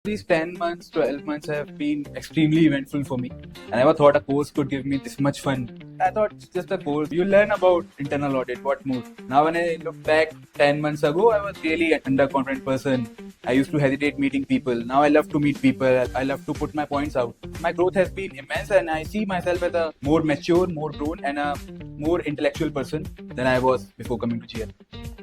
These 10 months, 12 months have been extremely eventful for me. I never thought a course could give me this much fun. I thought it's just a course. You learn about internal audit, what more. Now when I look back 10 months ago, I was really an underconfident person. I used to hesitate meeting people. Now I love to meet people. I love to put my points out. My growth has been immense and I see myself as a more mature, more grown and a more intellectual person than I was before coming to GRMI.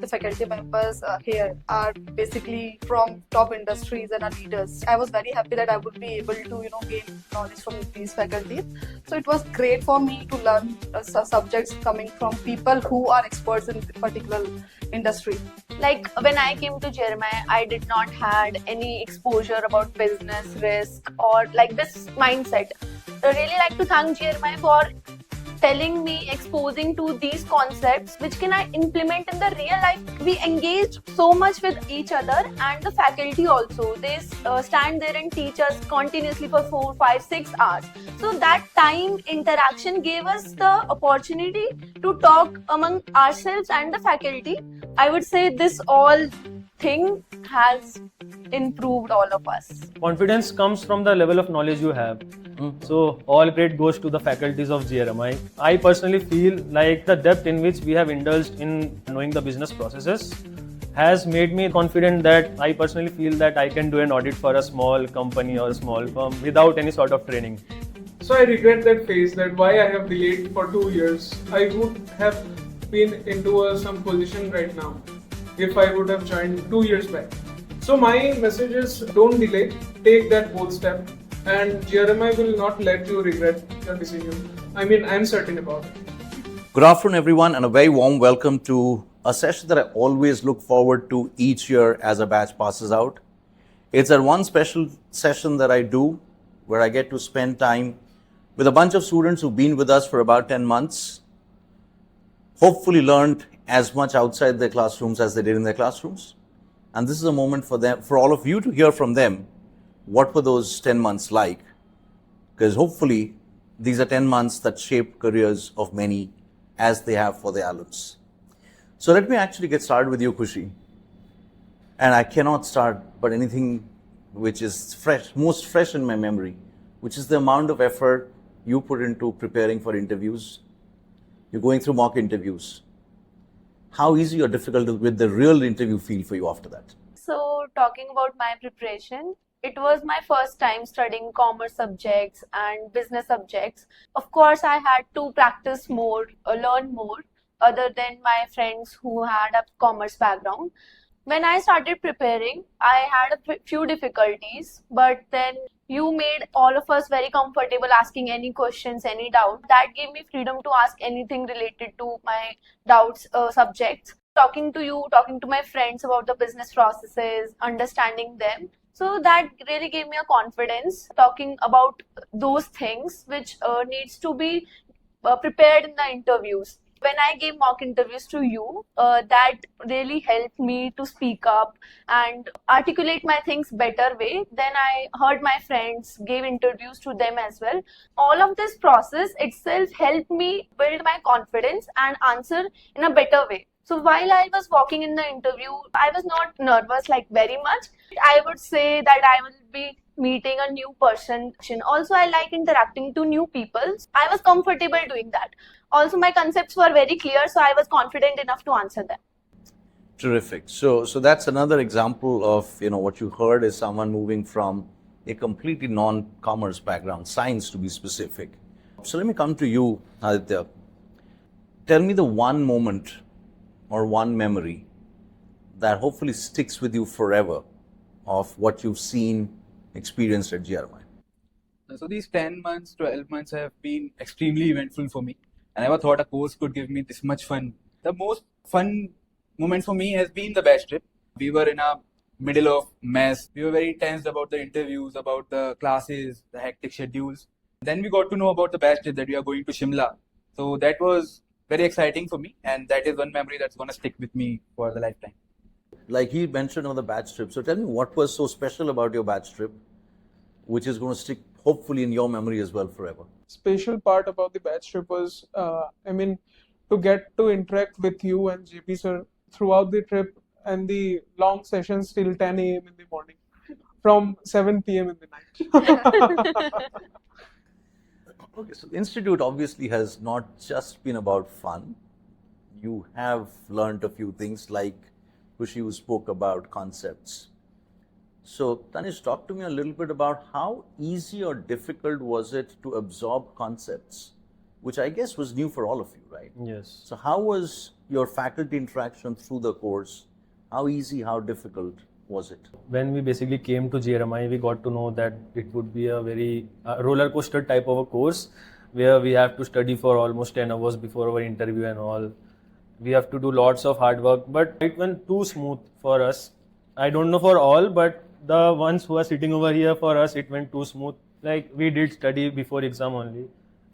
The faculty members here are basically from top industries and are leaders. I was very happy that I would be able to, gain knowledge from these faculties. So it was great for me to learn subjects coming from people who are experts in particular industry. Like when I came to GRMI, I did not had any exposure about business risk or like this mindset. I really like to thank GRMI for telling me, exposing to these concepts which can I implement in the real life. We engaged so much with each other and the faculty also. They stand there and teach us continuously for 4, 5, 6 hours. So that time interaction gave us the opportunity to talk among ourselves and the faculty. I would say this all thing has improved all of us. Confidence comes from the level of knowledge you have. So all credit goes to the faculties of GRMI. I personally feel like the depth in which we have indulged in knowing the business processes has made me confident that I personally feel that I can do an audit for a small company or a small firm without any sort of training. So I regret that phase, that why I have delayed for 2 years. I would have been into some position right now if I would have joined 2 years back. So my message is, don't delay, take that bold step, and GRMI will not let you regret your decision. I'm certain about it. Good afternoon, everyone, and a very warm welcome to a session that I always look forward to each year as a batch passes out. It's that one special session that I do where I get to spend time with a bunch of students who've been with us for about 10 months, hopefully learned as much outside their classrooms as they did in their classrooms. And this is a moment for them, for all of you to hear from them, what were those 10 months like? Because hopefully these are 10 months that shape careers of many as they have for their alums. So let me actually get started with you, Khushi. And I cannot start but anything which is fresh, most fresh in my memory, which is the amount of effort you put into preparing for interviews. You're going through mock interviews. How easy or difficult will the real interview feel for you after that? So talking about my preparation, it was my first time studying commerce subjects and business subjects. Of course, I had to practice more, learn more, other than my friends who had a commerce background. When I started preparing, I had a few difficulties, but then you made all of us very comfortable asking any questions, any doubt. That gave me freedom to ask anything related to my doubts, subjects. Talking to you, talking to my friends about the business processes, understanding them. So that really gave me a confidence, talking about those things which needs to be prepared in the interviews. When I gave mock interviews to you, that really helped me to speak up and articulate my things better way. Then I heard my friends, gave interviews to them as well. All of this process itself helped me build my confidence and answer in a better way. So while I was walking in the interview, I was not nervous like very much. I would say that I will be meeting a new person. Also, I like interacting to new people. I was comfortable doing that. Also, my concepts were very clear, so I was confident enough to answer them. Terrific. So that's another example of, what you heard is someone moving from a completely non-commerce background, science to be specific. So let me come to you, Aditya. Tell me the one moment or one memory that hopefully sticks with you forever of what you've seen, experienced at GRMI. So these 10 months, 12 months have been extremely eventful for me. I never thought a course could give me this much fun. The most fun moment for me has been the batch trip. We were in a middle of mess. We were very tensed about the interviews, about the classes, the hectic schedules. Then we got to know about the batch trip that we are going to Shimla. So that was very exciting for me, and that is one memory that's going to stick with me for the lifetime. Like he mentioned on the batch trip. So tell me what was so special about your batch trip, which is going to stick hopefully in your memory as well forever. Special part about the batch trip was, to get to interact with you and JP sir throughout the trip and the long sessions till 10 a.m. in the morning. from 7 p.m. in the night. Okay, so the Institute obviously has not just been about fun. You have learned a few things like Kushi, who spoke about concepts. So, Tanish, talk to me a little bit about how easy or difficult was it to absorb concepts, which I guess was new for all of you, right? Yes. So, how was your faculty interaction through the course? How easy, how difficult was it? When we basically came to GRMI, we got to know that it would be a very roller coaster type of a course where we have to study for almost 10 hours before our interview and all. We have to do lots of hard work, but it went too smooth for us. I don't know for all, but the ones who are sitting over here, for us, it went too smooth. Like, we did study before exam only.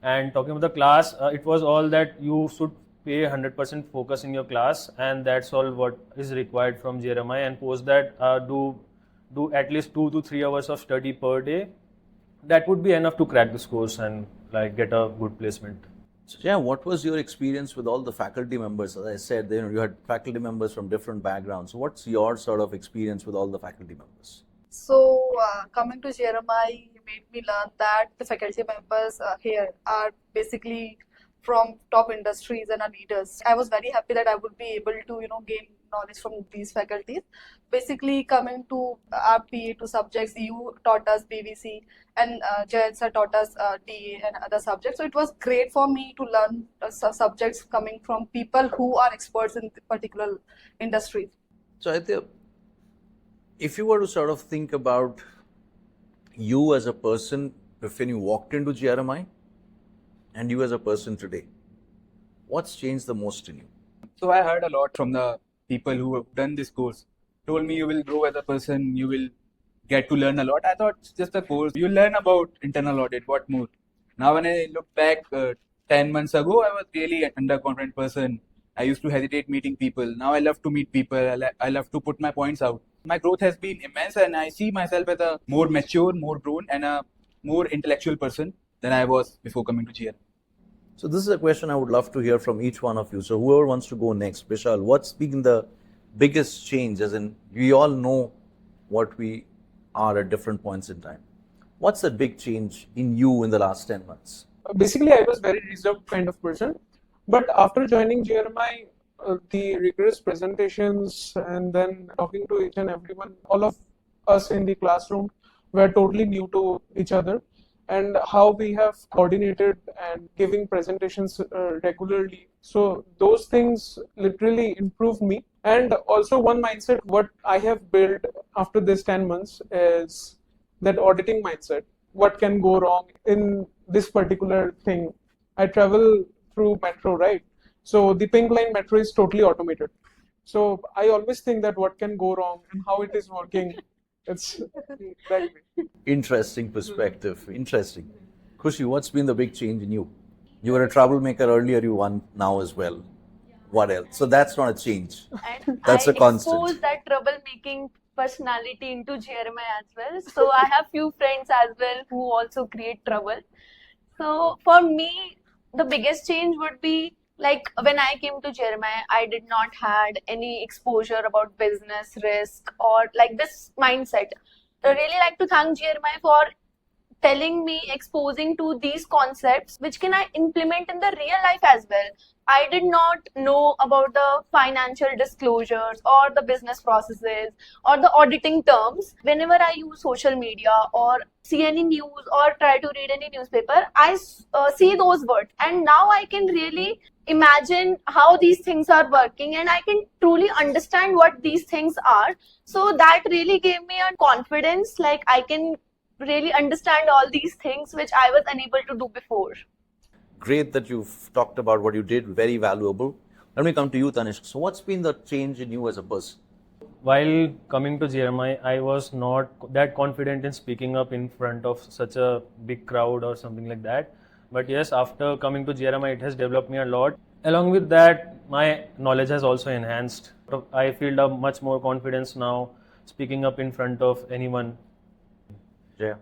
And talking about the class, it was all that you should pay 100% focus in your class, and that's all what is required from GRMI. And post that, do at least 2 to 3 hours of study per day. That would be enough to crack this course and like get a good placement. So, yeah, what was your experience with all the faculty members? As I said, you had faculty members from different backgrounds. So what's your sort of experience with all the faculty members? So, coming to GRMI made me learn that the faculty members here are basically from top industries and are leaders. I was very happy that I would be able to, gain knowledge from these faculties. Basically, coming to our PA2 subjects, you taught us BVC and Jayant sir taught us DA and other subjects. So it was great for me to learn subjects coming from people who are experts in particular industries. So, I think if you were to sort of think about you as a person when you walked into GRMI and you as a person today, what's changed the most in you? So I heard a lot from the people who have done this course. Told me you will grow as a person, you will get to learn a lot. I thought it's just a course. You learn about internal audit, what more? Now when I look back 10 months ago, I was really an underconfident person. I used to hesitate meeting people. Now I love to meet people. I love to put my points out. My growth has been immense and I see myself as a more mature, more grown and a more intellectual person than I was before coming to GRMI. So this is a question I would love to hear from each one of you. So whoever wants to go next, Vishal, what's been the biggest change? As in, we all know what we are at different points in time. What's the big change in you in the last 10 months? Basically, I was very reserved kind of person. But after joining GRMI, the rigorous presentations and then talking to each and everyone, all of us in the classroom were totally new to each other. And how we have coordinated and giving presentations regularly. So those things literally improved me. And also one mindset, what I have built after this 10 months is that auditing mindset. What can go wrong in this particular thing? I travel through metro, right? So the Pink Line metro is totally automated. So I always think that what can go wrong and how it is working. It's that way. Interesting perspective. Interesting. Kushi, what's been the big change in you? You were a troublemaker earlier, you won now as well. What else? So that's not a change. And That's I a constant. exposed that troublemaking personality into GRMI as well. So I have few friends as well who also create trouble. So for me, the biggest change would be like when I came to GRMI, I did not had any exposure about business risk or like this mindset. I really like to thank GRMI for telling me, exposing to these concepts, which can I implement in the real life as well. I did not know about the financial disclosures or the business processes or the auditing terms. Whenever I use social media or see any news or try to read any newspaper, I see those words. And now I can really imagine how these things are working and I can truly understand what these things are. So that really gave me a confidence, like I can really understand all these things which I was unable to do before. Great that you've talked about what you did, very valuable. Let me come to you, Tanishq. So what's been the change in you as a person? While coming to GRMI, I was not that confident in speaking up in front of such a big crowd or something like that. But yes, after coming to GRMI, it has developed me a lot. Along with that, my knowledge has also enhanced. I feel a much more confidence now speaking up in front of anyone. Yeah.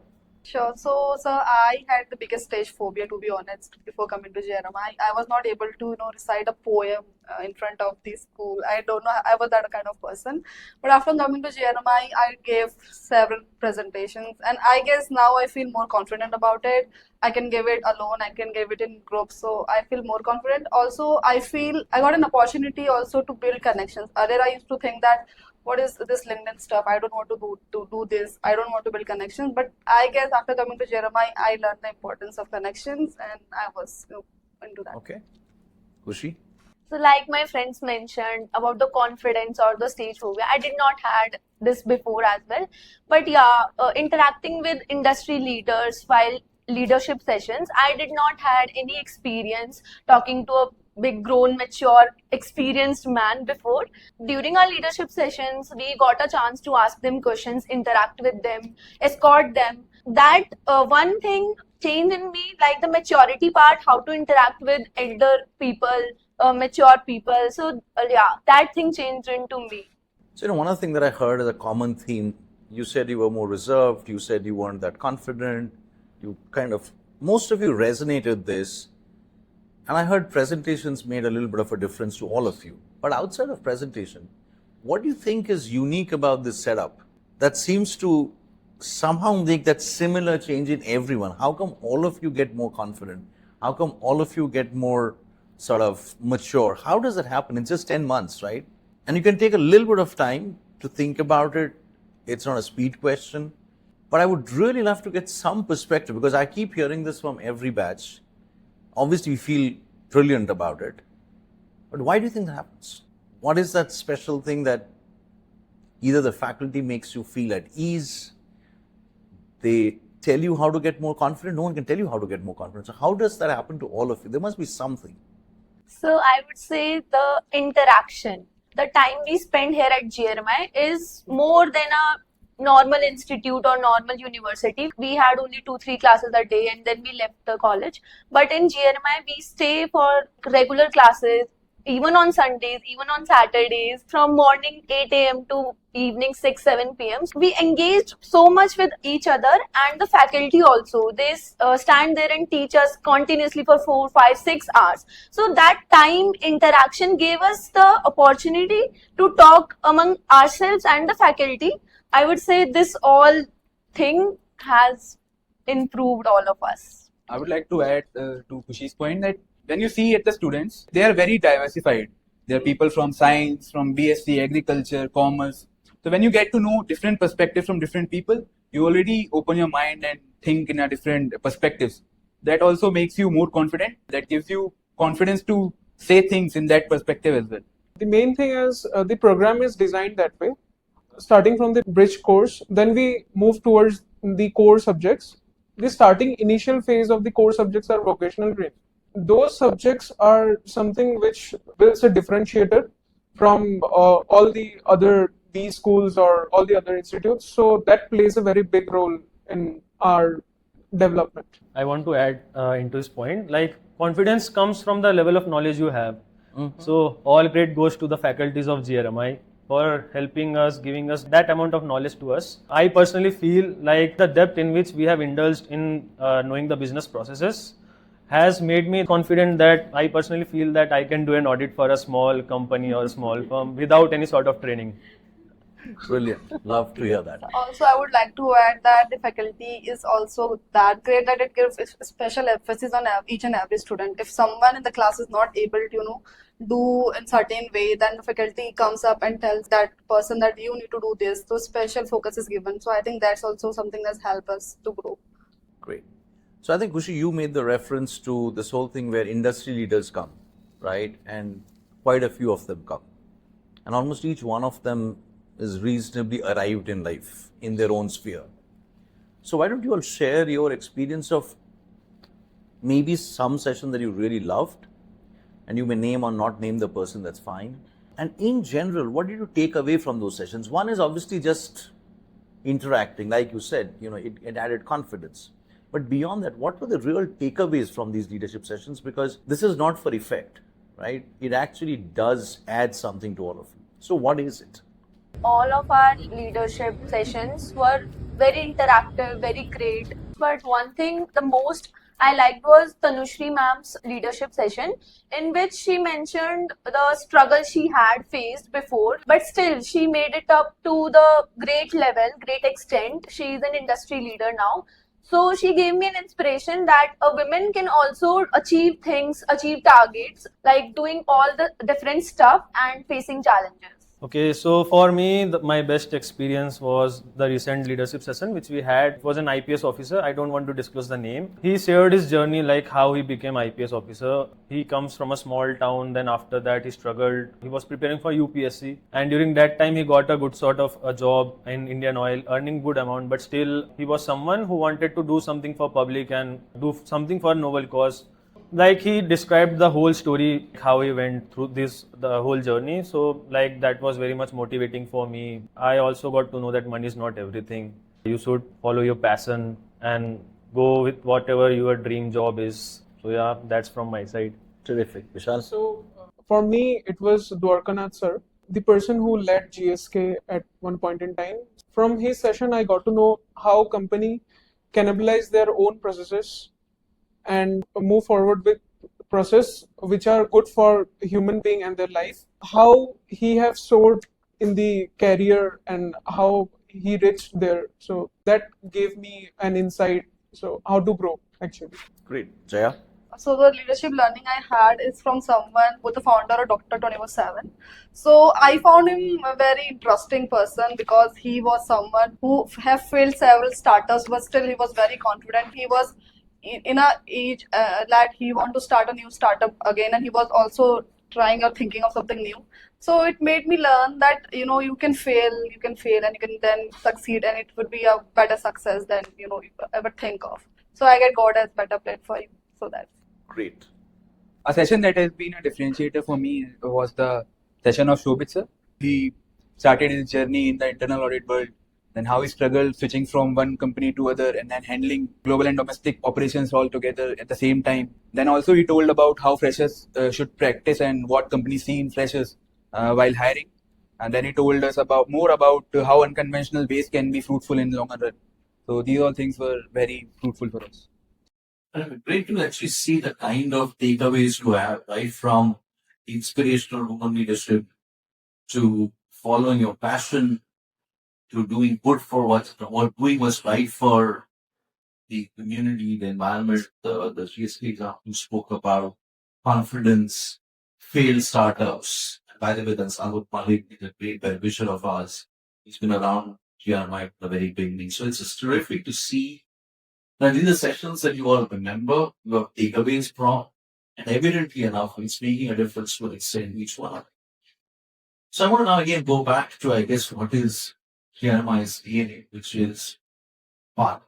Sure. So, sir, I had the biggest stage phobia, to be honest, before coming to GRMI. I was not able to, recite a poem in front of the school. I don't know. I was that kind of person. But after coming to GRMI, I gave several presentations, and I guess now I feel more confident about it. I can give it alone. I can give it in groups. So I feel more confident. Also, I feel I got an opportunity also to build connections. Earlier, I used to think that what is this LinkedIn stuff? I don't want to do this. I don't want to build connections. But I guess after coming to GRMI, I learned the importance of connections, and I was into that. Okay. Kushi? So like my friends mentioned about the confidence or the stage phobia, I did not had this before as well. But yeah, interacting with industry leaders while leadership sessions, I did not had any experience talking to a big grown mature experienced man before. During our leadership sessions, we got a chance to ask them questions, interact with them, escort them. That one thing changed in me, like the maturity part, how to interact with elder people, mature people. So yeah, that thing changed into me. So, one of the things that I heard as a common theme, you said you were more reserved, you said you weren't that confident, most of you resonated this. And I heard presentations made a little bit of a difference to all of you. But outside of presentation, what do you think is unique about this setup that seems to somehow make that similar change in everyone? How come all of you get more confident? How come all of you get more sort of mature? How does that happen? It's just 10 months, right? And you can take a little bit of time to think about it. It's not a speed question. But I would really love to get some perspective, because I keep hearing this from every batch. Obviously, we feel brilliant about it. But why do you think that happens? What is that special thing that either the faculty makes you feel at ease, they tell you how to get more confident? No one can tell you how to get more confident. So how does that happen to all of you? There must be something. So I would say the interaction. The time we spend here at GRMI is more than a normal institute or normal university. We had only 2-3 classes a day and then we left the college. But in GRMI, we stay for regular classes, even on Sundays, even on Saturdays, from morning 8 a.m. to evening 6-7 p.m. We engaged so much with each other, and the faculty also. They stand there and teach us continuously for 4, 5, 6 hours. So that time interaction gave us the opportunity to talk among ourselves and the faculty. I would say this all thing has improved all of us. I would like to add to Kushi's point that when you see at the students, they are very diversified. There are people from science, from BSc, agriculture, commerce. So when you get to know different perspectives from different people, you already open your mind and think in a different perspectives. That also makes you more confident. That gives you confidence to say things in that perspective as well. The main thing is the program is designed that way. Starting from the bridge course, then we move towards the core subjects. The starting initial phase of the core subjects are vocational training. Those subjects are something which builds a differentiator from all the other B schools or all the other institutes. So that plays a very big role in our development. I want to add into this point, like confidence comes from the level of knowledge you have. So all credit goes to the faculties of GRMI for helping us, giving us that amount of knowledge to us. I personally feel like the depth in which we have indulged in knowing the business processes has made me confident that I personally feel that I can do an audit for a small company or a small firm without any sort of training. Brilliant. Love to hear that. Also, I would like to add that the faculty is also that great that it gives special emphasis on each and every student. If someone in the class is not able to, do in certain way, then the faculty comes up and tells that person that you need to do this. So special focus is given. So I think that's also something that's helped us to grow. Great. So I think, Kushi, you made the reference to this whole thing where industry leaders come, right? And quite a few of them come. And almost each one of them is reasonably arrived in life in their own sphere. So why don't you all share your experience of maybe some session that you really loved, and you may name or not name the person, that's fine. And in general, what did you take away from those sessions? One is obviously just interacting, like you said, it added confidence. But beyond that, what were the real takeaways from these leadership sessions? Because this is not for effect, right? It actually does add something to all of you. So what is it? All of our leadership sessions were very interactive, very great. but one thing the most I liked was Tanushri ma'am's leadership session, in which she mentioned the struggle she had faced before, but still she made it up to the great level, great extent. She is an industry leader now. So she gave me an inspiration that a woman can also achieve things, achieve targets, like doing all the different stuff and facing challenges. Okay, so for me, my best experience was the recent leadership session which we had. It was an IPS officer. I don't want to disclose the name. He shared his journey, like how he became IPS officer. He comes from a small town. Then after that, he struggled. He was preparing for UPSC, and during that time, he got a good sort of a job in Indian Oil, earning good amount. But still, he was someone who wanted to do something for public and do something for a noble cause. Like he described the whole story, how he went through the whole journey. So like that was very much motivating for me. I also got to know that money is not everything. You should follow your passion and go with whatever your dream job is. So yeah, that's from my side. Terrific. Vishal? So for me, it was Dwarkanath sir, the person who led GSK at one point in time. From his session, I got to know how company cannibalize their own processes and move forward with process which are good for human being and their life. How he have soared in the career and how he reached there. So that gave me an insight. So how to grow actually. Great. Jaya? So the leadership learning I had is from someone who's the founder of Dr. 24/7. So I found him a very interesting person because he was someone who have failed several startups, but still he was very confident. He was in a age that he want to start a new startup again, and he was also trying or thinking of something new. So it made me learn that you can fail, and you can then succeed, and it would be a better success than you ever think of. So I get God as better plate for you. So that's Great. A session that has been a differentiator for me was the session of Shobit sir. He started his journey in the internal audit world, then how he struggled switching from one company to other and then handling global and domestic operations all together at the same time. Then also he told about how freshers should practice and what companies see in freshers while hiring. And then he told us more about how unconventional ways can be fruitful in the longer run. So these all things were very fruitful for us. Great to actually see the kind of takeaways you have, right? From inspirational woman leadership to following your passion to doing good for doing what's right for the community, the environment, the GSK example you spoke about, confidence, failed startups. By the way, that's Anur Malik, a great beneficiary of ours. He's been around GRMI from the very beginning. So it's just terrific to see that these are sessions that you all remember, you have takeaways from, and evidently enough, it's making a difference to extend each one. So I want to now again go back to, I guess, what is GRMI's DNA, which is fun.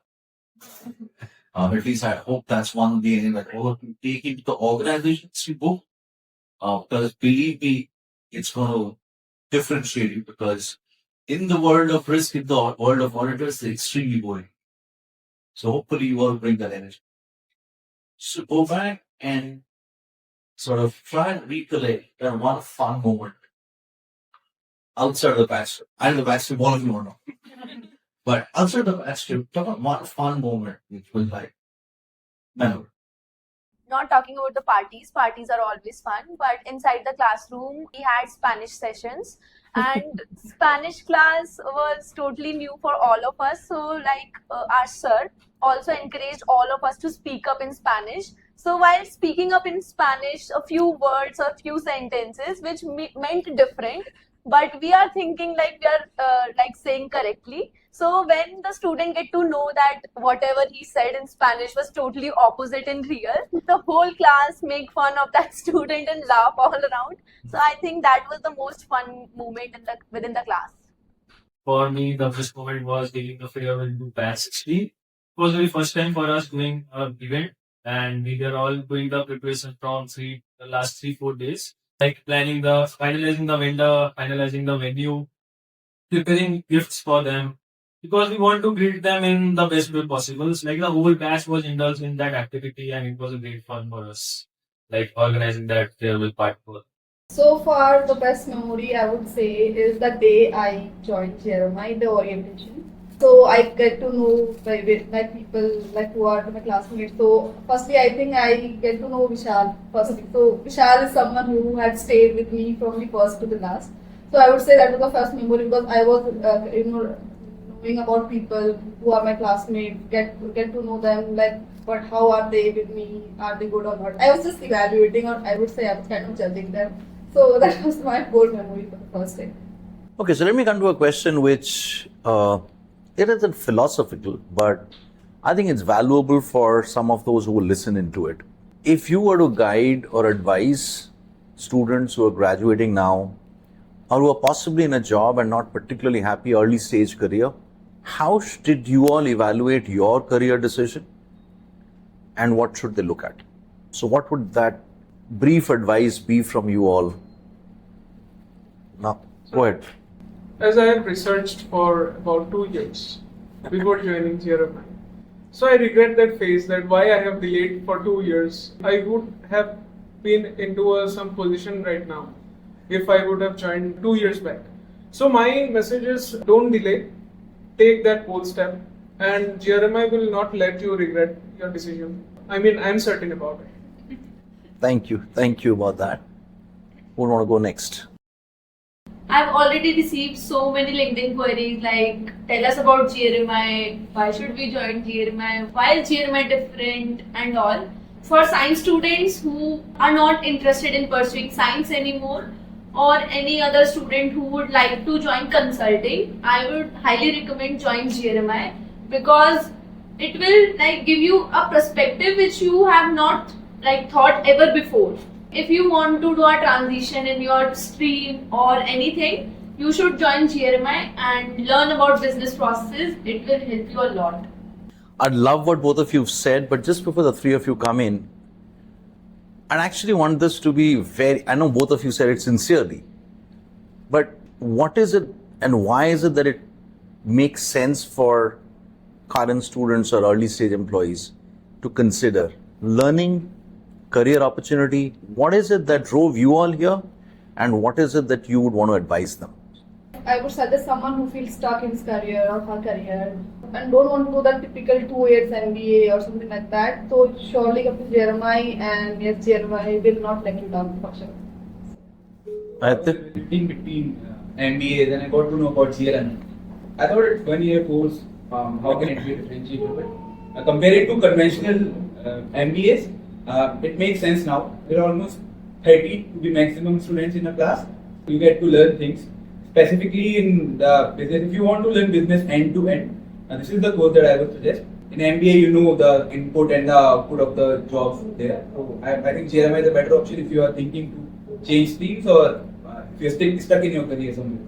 At least I hope that's one DNA that all of you take into the organizations you book. Because believe me, it's going to differentiate you, because in the world of risk, in the world of auditors, they're extremely boring. So hopefully you all bring that energy. So go back and sort of try and recollect that one fun moment outside of the batch. I know the batch, all of you or not. But outside the batch, talk about one fun moment which was like memorable. Not talking about the parties. Parties are always fun, but inside the classroom, we had Spanish sessions, and Spanish class was totally new for all of us. So, like our sir also encouraged all of us to speak up in Spanish. So, while speaking up in Spanish, a few words or few sentences which meant different, but we are thinking like we are like saying correctly. So when the student get to know that whatever he said in Spanish was totally opposite in real, the whole class make fun of that student and laugh all around. So I think that was the most fun moment within the class. For me, the first moment was giving the farewell to Batch 60. It was the very first time for us doing an event, and we were all doing the preparation from the last 3-4 days. Like finalizing the vendor, finalizing the venue, preparing gifts for them, because we want to greet them in the best way possible. It's like the whole batch was indulged in that activity, and it was a great fun for us, like organizing that farewell party. So far, the best memory I would say is the day I joined GRMI, the orientation. So I get to know like people like who are my classmates. So firstly, I think I get to know Vishal firstly. So Vishal is someone who had stayed with me from the first to the last. So I would say that was the first memory because I was knowing about people who are my classmates, get to know them like but how are they with me? Are they good or not? I was just evaluating, or I would say I was kind of judging them. So that was my core memory for the first time. Okay, so let me come to a question which it isn't philosophical, but I think it's valuable for some of those who will listen into it. If you were to guide or advise students who are graduating now, or who are possibly in a job and not particularly happy early stage career, how did you all evaluate your career decision and what should they look at? So what would that brief advice be from you all? Now, go ahead. As I have researched for about 2 years before joining GRMI, so I regret that phase, that why I have delayed for 2 years. I would have been into some position right now if I would have joined 2 years back. So my message is, don't delay, take that bold step, and GRMI will not let you regret your decision. I mean, I'm certain about it. Thank you about that. Who want to go next? I've already received so many LinkedIn queries like, tell us about GRMI, why should we join GRMI, why is GRMI different and all. For science students who are not interested in pursuing science anymore, or any other student who would like to join consulting, I would highly recommend join GRMI because it will give you a perspective which you have not thought ever before. If you want to do a transition in your stream or anything, you should join GRMI and learn about business processes. It will help you a lot. I love what both of you have said, but just before the three of you come in, I actually want this to be I know both of you said it sincerely, but what is it and why is it that it makes sense for current students or early stage employees to consider learning, career opportunity? What is it that drove you all here, and what is it that you would want to advise them? I would suggest someone who feels stuck in his career or her career and don't want to do the typical 2 years MBA or something like that. So surely come to GRMI, and yes, GRMI will not let you down for sure. Between MBAs and I got to know about GRMI. I thought it's 1 year course. How can it be differentiated? Compare it to conventional MBAs. It makes sense now. There are almost 30 to be maximum students in a class. You get to learn things. Specifically in the business, if you want to learn business end to end, this is the course that I would suggest. In MBA, you know the input and the output of the jobs there. So I think GRMI is a better option if you are thinking to change streams or if you're still stuck in your career somewhere.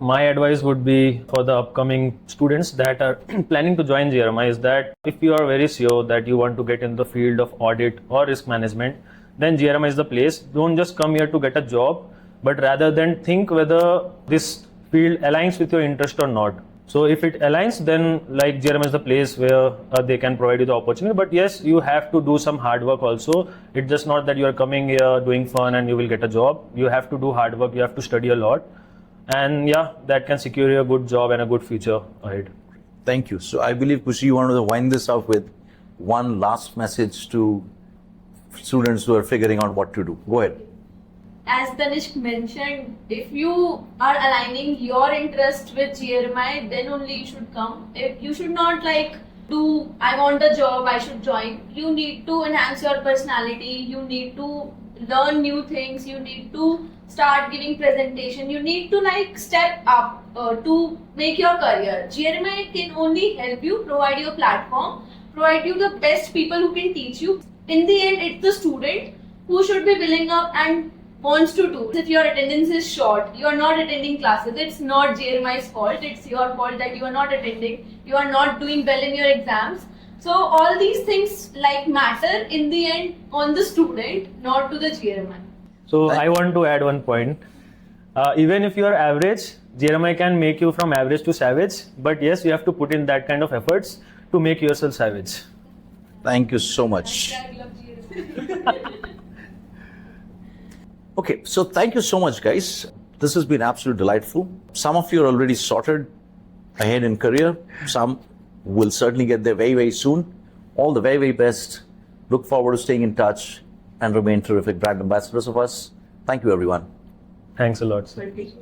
My advice would be for the upcoming students that are planning to join GRMI is that if you are very sure that you want to get in the field of audit or risk management, then GRMI is the place. Don't just come here to get a job, but rather than think whether this field aligns with your interest or not. So if it aligns, then GRMI is the place where they can provide you the opportunity. But yes, you have to do some hard work also. It's just not that you are coming here doing fun and you will get a job. You have to do hard work. You have to study a lot. And yeah, that can secure you a good job and a good future ahead. Thank you. So I believe, Kushi, you want to wind this up with one last message to students who are figuring out what to do. Go ahead. As Tanishq mentioned, if you are aligning your interest with GRMI, then only you should come. If you should not I want a job, I should join. You need to enhance your personality. You need to learn new things. You need to start giving presentation. You need to step up to make your career. GRMI can only help you, provide you a platform, provide you the best people who can teach you. In the end, it's the student who should be willing up and wants to do. If your attendance is short, you are not attending classes, it's not GRMI's fault, it's your fault that you are not attending, you are not doing well in your exams. So all these things matter in the end on the student, not to the GRMI. So I want to add one point. Even if you are average, GRMI can make you from average to savage. But yes, you have to put in that kind of efforts to make yourself savage. Thank you so much. Okay, so thank you so much, guys. This has been absolutely delightful. Some of you are already sorted. ahead in career. Some will certainly get there very, very soon. All the very, very best. Look forward to staying in touch and remain terrific brand ambassadors of us. Thank you, everyone. Thanks a lot. Thank you.